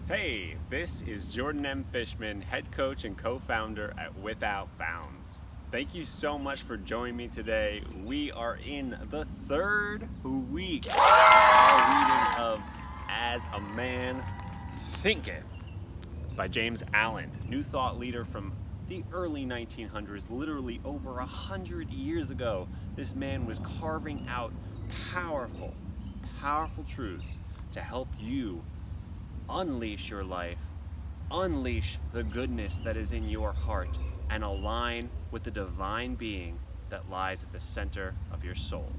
Hey, this is Jordan M. Fishman, head coach and co-founder at Without Bounds. Thank you so much for joining me today. We are in the third week of our reading of As a Man Thinketh by James Allen, new thought leader from the early 1900s, literally over 100 years ago. This man was carving out powerful truths to help you unleash your life, unleash the goodness that is in your heart, and align with the divine being that lies at the center of your soul.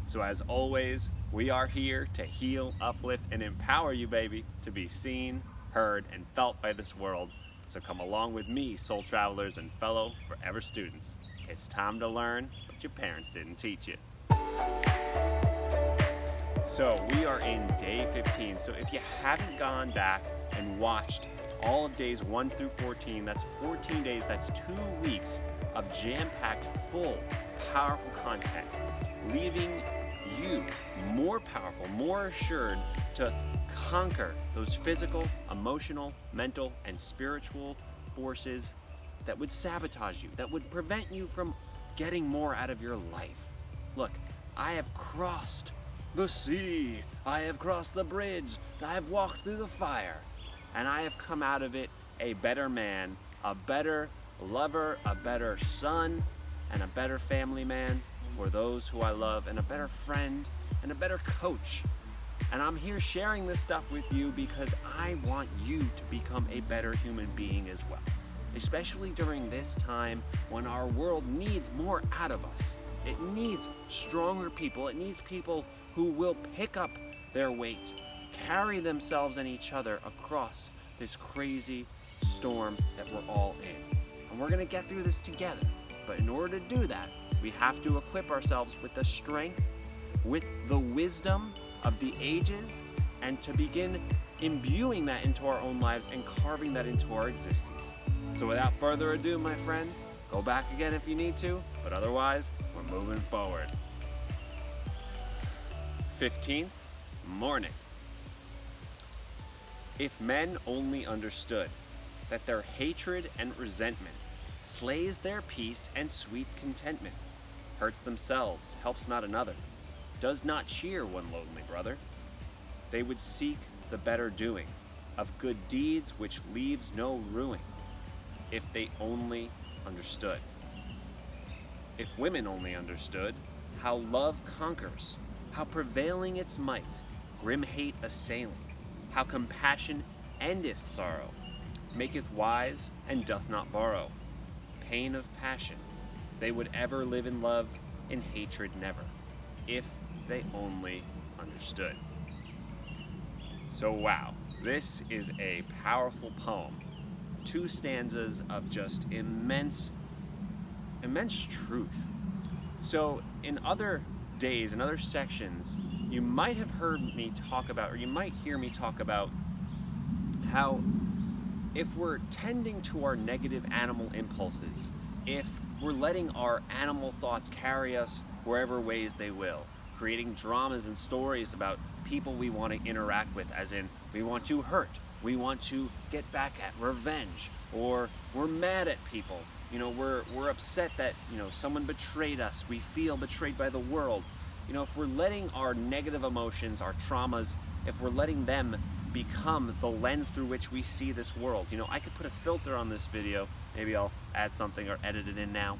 So as always, we are here to heal, uplift, and empower you, baby, to be seen, heard, and felt by this world. So come along with me, soul travelers and fellow forever students. It's time to learn what your parents didn't teach you. So we are in day 15. So if you haven't gone back and watched all of days 1 through 14, that's 14 days, that's 2 weeks of jam-packed, full, powerful content, leaving you more powerful, more assured to conquer those physical, emotional, mental, and spiritual forces that would sabotage you, that would prevent you from getting more out of your life. Look, I have crossed the sea, I have crossed the bridge, I have walked through the fire, and I have come out of it a better man, a better lover, a better son, and a better family man for those who I love, and a better friend, and a better coach. And I'm here sharing this stuff with you because I want you to become a better human being as well, especially during this time when our world needs more out of us. It needs stronger people. It needs people who will pick up their weight, carry themselves and each other across this crazy storm that we're all in. And we're gonna get through this together. But in order to do that, we have to equip ourselves with the strength, with the wisdom of the ages, and to begin imbuing that into our own lives and carving that into our existence. So without further ado, my friend, go back again if you need to, but otherwise, we're moving forward. 15th, morning. If men only understood that their hatred and resentment slays their peace and sweet contentment, hurts themselves, helps not another, does not cheer one lonely brother, they would seek the better doing of good deeds which leaves no ruin, if they only understood. If women only understood how love conquers, how prevailing its might, grim hate assailing, how compassion endeth sorrow, maketh wise and doth not borrow, pain of passion, they would ever live in love, in hatred never, if they only understood. So wow, this is a powerful poem. 2 stanzas of just immense truth. So in other days, in other sections, you might have heard me talk about, or you might hear me talk about how if we're tending to our negative animal impulses, if we're letting our animal thoughts carry us wherever ways they will, creating dramas and stories about people we want to interact with, as in we want to hurt, we want to get back at, revenge, or we're mad at people. We're upset that, someone betrayed us. We feel betrayed by the world. If we're letting our negative emotions, our traumas, if we're letting them become the lens through which we see this world. I could put a filter on this video. Maybe I'll add something or edit it in now.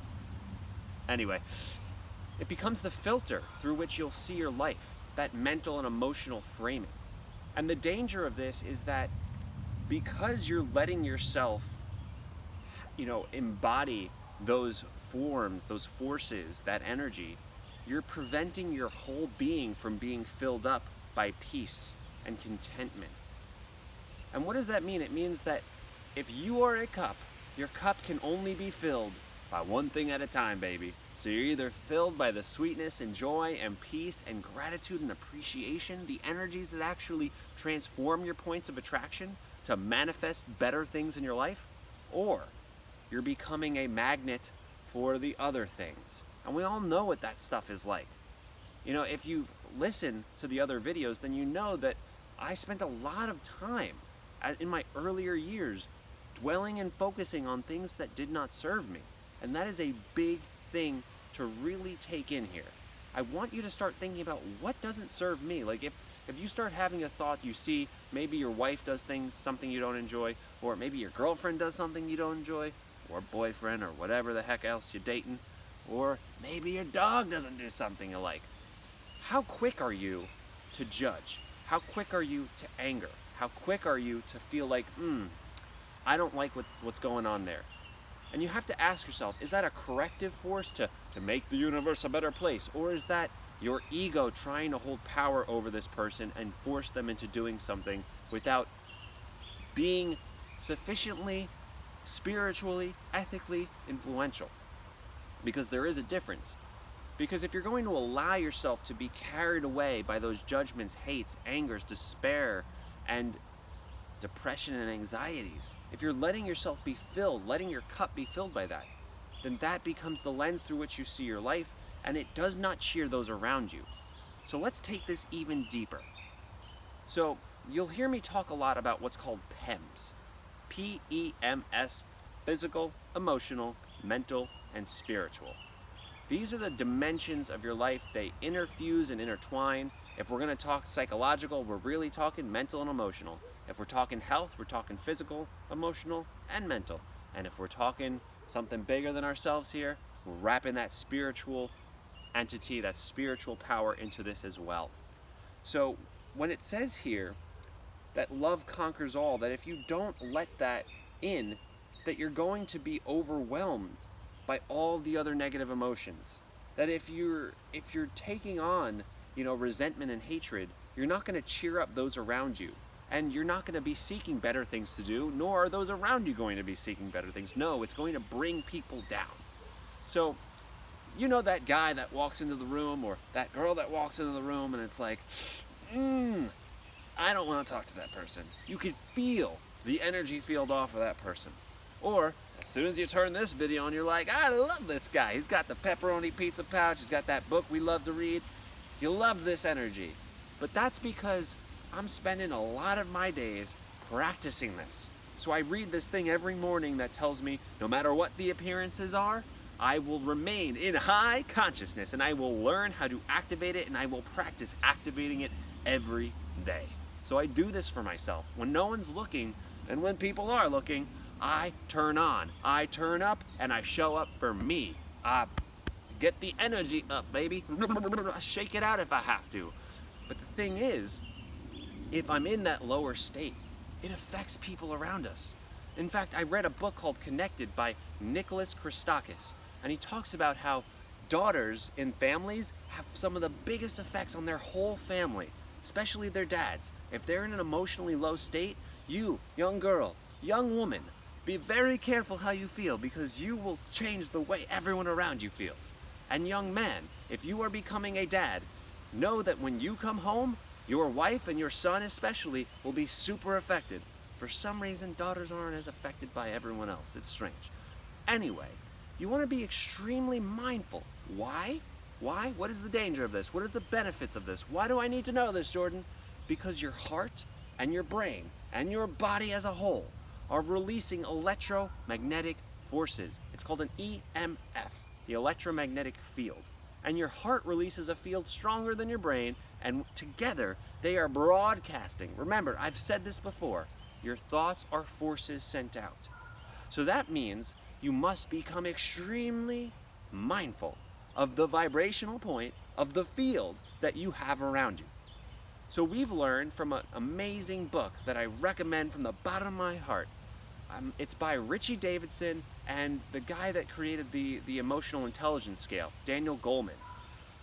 Anyway, it becomes the filter through which you'll see your life, that mental and emotional framing. And the danger of this is that because you're letting yourself embody those forms, those forces, that energy, you're preventing your whole being from being filled up by peace and contentment. And what does that mean? It means that if you are a cup, your cup can only be filled by one thing at a time, baby. So you're either filled by the sweetness and joy and peace and gratitude and appreciation, the energies that actually transform your points of attraction to manifest better things in your life, or you're becoming a magnet for the other things. And we all know what that stuff is like. If you've listened to the other videos, then you know that I spent a lot of time in my earlier years, dwelling and focusing on things that did not serve me. And that is a big thing to really take in here. I want you to start thinking about what doesn't serve me. Like if you start having a thought, you see maybe your wife does something you don't enjoy, or maybe your girlfriend does something you don't enjoy, or boyfriend, or whatever the heck else you're dating, or maybe your dog doesn't do something you like. How quick are you to judge? How quick are you to anger? How quick are you to feel like, I don't like what's going on there? And you have to ask yourself, is that a corrective force to make the universe a better place? Or is that your ego trying to hold power over this person and force them into doing something without being sufficiently spiritually, ethically influential? Because there is a difference. Because if you're going to allow yourself to be carried away by those judgments, hates, angers, despair, and depression and anxieties, if you're letting yourself be filled, letting your cup be filled by that, then that becomes the lens through which you see your life, and it does not cheer those around you. So let's take this even deeper. So you'll hear me talk a lot about what's called PEMS. P-E-M-S, physical, emotional, mental, and spiritual. These are the dimensions of your life. They interfuse and intertwine. If we're going to talk psychological, we're really talking mental and emotional. If we're talking health, we're talking physical, emotional, and mental. And if we're talking something bigger than ourselves here, we're wrapping that spiritual entity, that spiritual power into this as well. So when it says here that love conquers all, that if you don't let that in, that you're going to be overwhelmed by all the other negative emotions. That if you're taking on, resentment and hatred, you're not going to cheer up those around you. And you're not going to be seeking better things to do, nor are those around you going to be seeking better things. No, it's going to bring people down. So, that guy that walks into the room, or that girl that walks into the room, and it's like, I don't want to talk to that person. You could feel the energy field off of that person. Or, as soon as you turn this video on, you're like, I love this guy. He's got the pepperoni pizza pouch. He's got that book we love to read. You love this energy. But that's because I'm spending a lot of my days practicing this. So I read this thing every morning that tells me no matter what the appearances are, I will remain in high consciousness, and I will learn how to activate it, and I will practice activating it every day. So I do this for myself. When no one's looking, and when people are looking, I turn on, I turn up, and I show up for me. I get the energy up, baby. Shake it out if I have to. But the thing is, if I'm in that lower state, it affects people around us. In fact, I read a book called Connected by Nicholas Christakis, and he talks about how daughters in families have some of the biggest effects on their whole family, especially their dads. If they're in an emotionally low state, you, young girl, young woman, be very careful how you feel, because you will change the way everyone around you feels. And young man, if you are becoming a dad, know that when you come home, your wife and your son especially will be super affected. For some reason, daughters aren't as affected by everyone else. It's strange. Anyway, you want to be extremely mindful. Why? Why? What is the danger of this? What are the benefits of this? Why do I need to know this, Jordan? Because your heart and your brain and your body as a whole are releasing electromagnetic forces. It's called an EMF, the electromagnetic field. And your heart releases a field stronger than your brain, and together they are broadcasting. Remember, I've said this before, your thoughts are forces sent out. So that means you must become extremely mindful of the vibrational point of the field that you have around you. So we've learned from an amazing book that I recommend from the bottom of my heart. It's by Richie Davidson and the guy that created the emotional intelligence scale, Daniel Goleman.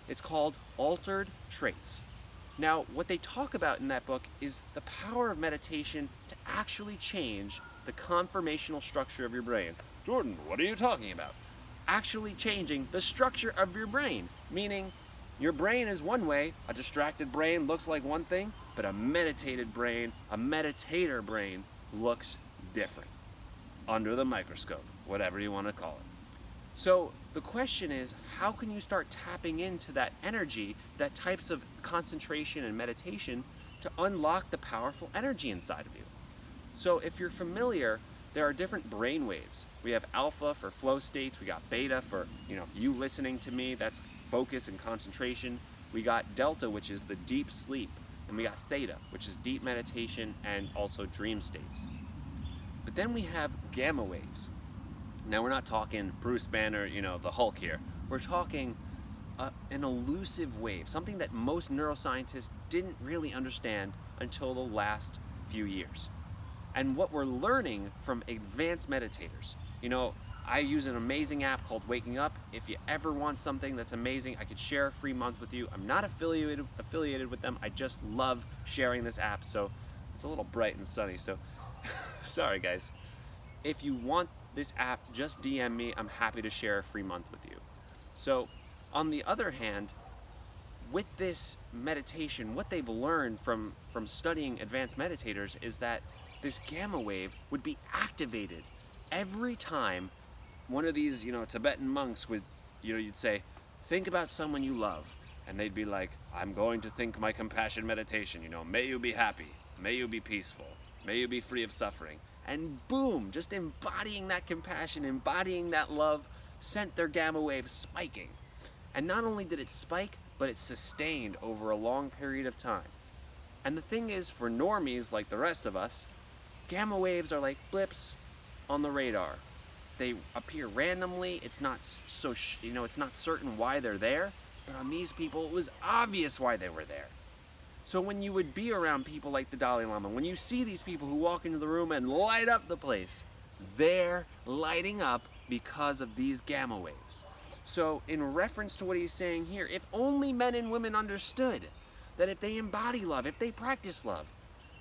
It's called Altered Traits. Now, what they talk about in that book is the power of meditation to actually change the conformational structure of your brain. Jordan, what are you talking about? Actually changing the structure of your brain, meaning your brain is one way, a distracted brain looks like one thing, but a meditated brain, a meditator brain looks different. Under the microscope, whatever you want to call it. So the question is, how can you start tapping into that energy, that types of concentration and meditation to unlock the powerful energy inside of you? So if you're familiar, there are different brain waves. We have alpha for flow states. We got beta for, you listening to me. That's focus and concentration. We got delta, which is the deep sleep. And we got theta, which is deep meditation and also dream states. But then we have gamma waves. Now we're not talking Bruce Banner, the Hulk here. We're talking an elusive wave, something that most neuroscientists didn't really understand until the last few years. And what we're learning from advanced meditators, I use an amazing app called Waking Up. If you ever want something that's amazing, I could share a free month with you. I'm not affiliated with them. I just love sharing this app. So it's a little bright and sunny. So sorry guys. If you want this app, just DM me. I'm happy to share a free month with you. So on the other hand, with this meditation, what they've learned from studying advanced meditators is that this gamma wave would be activated every time one of these, Tibetan monks would, you'd say, think about someone you love. And they'd be like, I'm going to think my compassion meditation, may you be happy, may you be peaceful, may you be free of suffering. And boom, just embodying that compassion, embodying that love, sent their gamma wave spiking. And not only did it spike, but it sustained over a long period of time. And the thing is, for normies like the rest of us, gamma waves are like blips on the radar. They appear randomly. It's not it's not certain why they're there, but on these people, it was obvious why they were there. So when you would be around people like the Dalai Lama, when you see these people who walk into the room and light up the place, they're lighting up because of these gamma waves. So in reference to what he's saying here, if only men and women understood that if they embody love, if they practice love,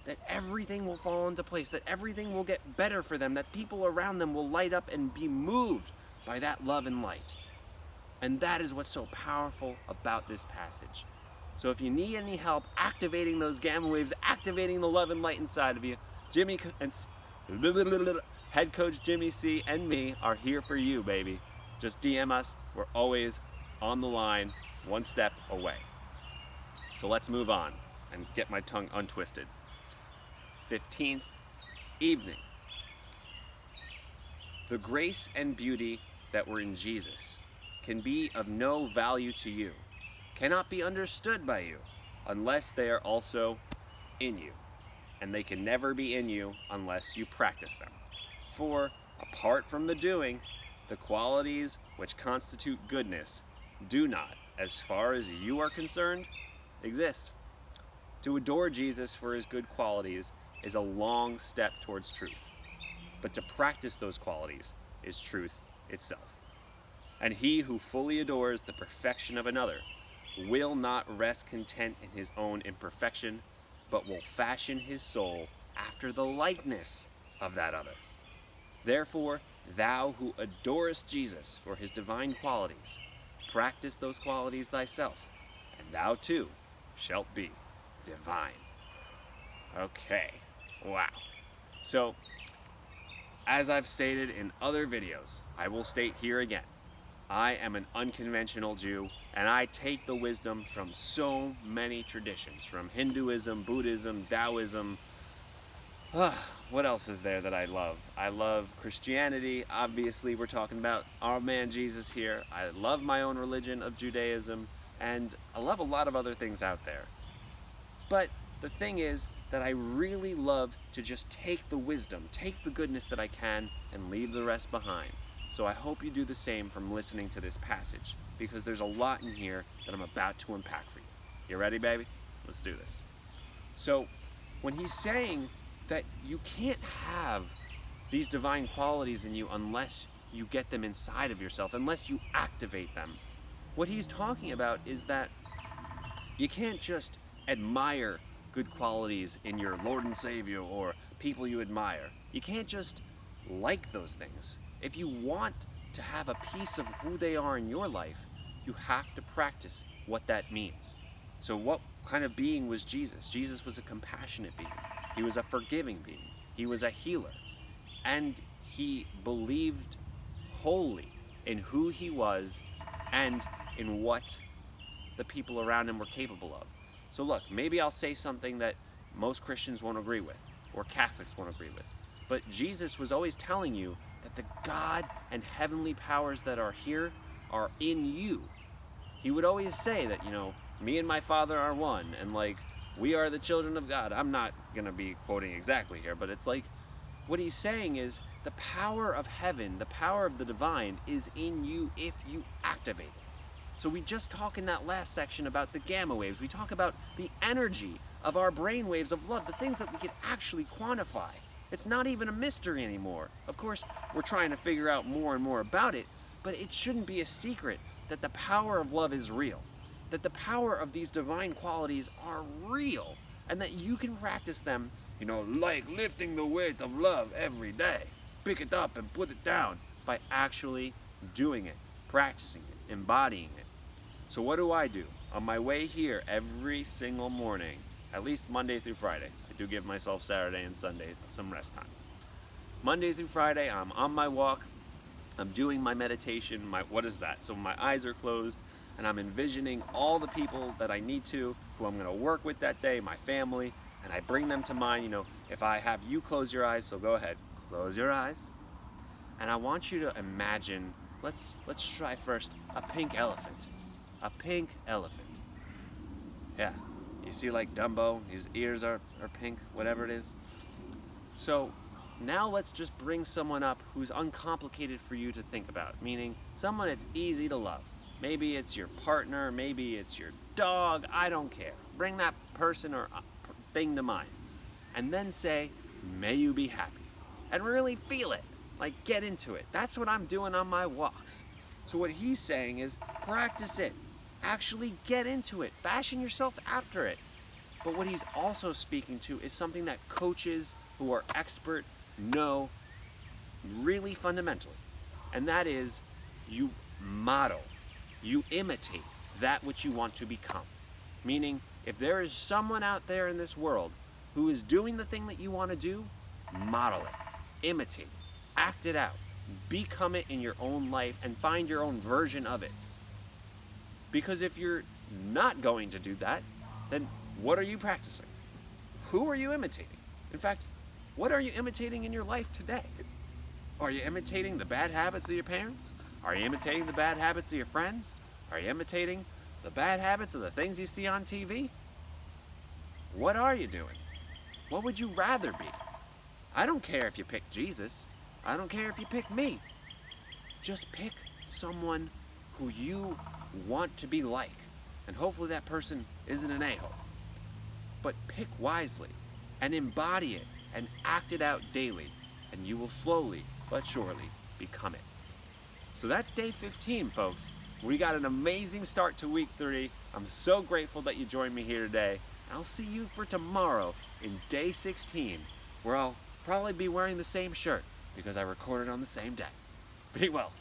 that everything will fall into place, that everything will get better for them, that people around them will light up and be moved by that love and light. And that is what's so powerful about this passage. So if you need any help activating those gamma waves, activating the love and light inside of you, Jimmy and head coach Jimmy C and me are here for you, baby. Just DM us. We're always on the line, one step away. So let's move on and get my tongue untwisted. 15th evening. The grace and beauty that were in Jesus can be of no value to you, cannot be understood by you, unless they are also in you. And they can never be in you unless you practice them. For apart from the doing, the qualities which constitute goodness do not, as far as you are concerned, exist. To adore Jesus for his good qualities is a long step towards truth. But to practice those qualities is truth itself. And he who fully adores the perfection of another will not rest content in his own imperfection, but will fashion his soul after the likeness of that other. Therefore, thou who adorest Jesus for his divine qualities, practice those qualities thyself, and thou too shalt be divine. Okay, wow. So, as I've stated in other videos, I will state here again, I am an unconventional Jew, and I take the wisdom from so many traditions, from Hinduism, Buddhism, Taoism. What else is there that I love? I love Christianity. Obviously, we're talking about our man Jesus here. I love my own religion of Judaism, and I love a lot of other things out there. But the thing is that I really love to just take the wisdom, take the goodness that I can, and leave the rest behind. So I hope you do the same from listening to this passage, because there's a lot in here that I'm about to unpack for you. You ready, baby? Let's do this. So when he's saying that you can't have these divine qualities in you unless you get them inside of yourself, unless you activate them, what he's talking about is that you can't just admire good qualities in your Lord and Savior or people you admire. You can't just like those things. If you want to have a piece of who they are in your life, you have to practice what that means. So what kind of being was Jesus? Jesus was a compassionate being. He was a forgiving being. He was a healer. And he believed wholly in who he was and in what the people around him were capable of. So look, maybe I'll say something that most Christians won't agree with. or Catholics won't agree with. But Jesus was always telling you that the God and heavenly powers that are here are in you. He would always say that, me and my Father are one, and we are the children of God. I'm not going to be quoting exactly here, but it's what he's saying is the power of heaven, the power of the divine is in you if you activate it. So we just talk in that last section about the gamma waves. We talk about the energy of our brain waves of love, the things that we can actually quantify. It's not even a mystery anymore. Of course, we're trying to figure out more and more about it, but it shouldn't be a secret that the power of love is real, that the power of these divine qualities are real, and that you can practice them, like lifting the weight of love every day. Pick it up and put it down by actually doing it, practicing it, embodying it. So what do? On my way here every single morning, at least Monday through Friday. I do give myself Saturday and Sunday some rest time. Monday through Friday, I'm on my walk. I'm doing my meditation. What is that? So my eyes are closed, and I'm envisioning all the people that I need to, who I'm going to work with that day, my family, and I bring them to mind. If I have you close your eyes, so go ahead, close your eyes, and I want you to imagine. Let's try first a pink elephant. A pink elephant. Yeah. You see Dumbo, his ears are pink, whatever it is. So now let's just bring someone up who's uncomplicated for you to think about, meaning someone that's easy to love. Maybe it's your partner, maybe it's your dog, I don't care. Bring that person or thing to mind. And then say, may you be happy. And really feel it, get into it. That's what I'm doing on my walks. So what he's saying is practice it. Actually get into it. Fashion yourself after it. But what he's also speaking to is something that coaches who are expert know really fundamentally. And that is you model, you imitate that which you want to become. Meaning, if there is someone out there in this world who is doing the thing that you want to do, model it, imitate it, act it out, become it in your own life, and find your own version of it. Because if you're not going to do that, then what are you practicing? Who are you imitating? In fact, what are you imitating in your life today? Are you imitating the bad habits of your parents? Are you imitating the bad habits of your friends? Are you imitating the bad habits of the things you see on TV? What are you doing? What would you rather be? I don't care if you pick Jesus. I don't care if you pick me. Just pick someone who you want to be like. And hopefully that person isn't an a-hole. But pick wisely and embody it and act it out daily, and you will slowly but surely become it. So that's day 15, folks. We got an amazing start to week 3. I'm so grateful that you joined me here today. I'll see you for tomorrow in day 16, where I'll probably be wearing the same shirt because I recorded on the same day. Be well.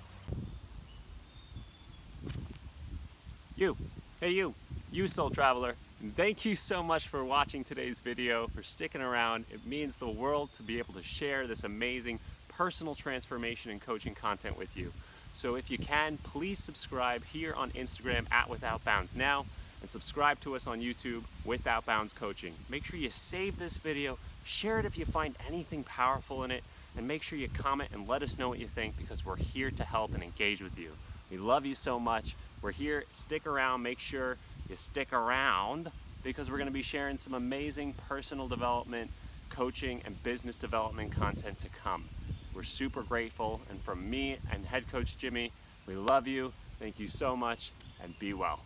You soul traveler. And thank you so much for watching today's video, for sticking around. It means the world to be able to share this amazing personal transformation and coaching content with you. So if you can, please subscribe here on Instagram at Without Bounds Now, and subscribe to us on YouTube, Without Bounds Coaching. Make sure you save this video, share it if you find anything powerful in it, and make sure you comment and let us know what you think, because we're here to help and engage with you. We love you so much. We're here. Stick around. Make sure you stick around, because we're going to be sharing some amazing personal development, coaching, and business development content to come. We're super grateful. And from me and head coach Jimmy, we love you. Thank you so much, and be well.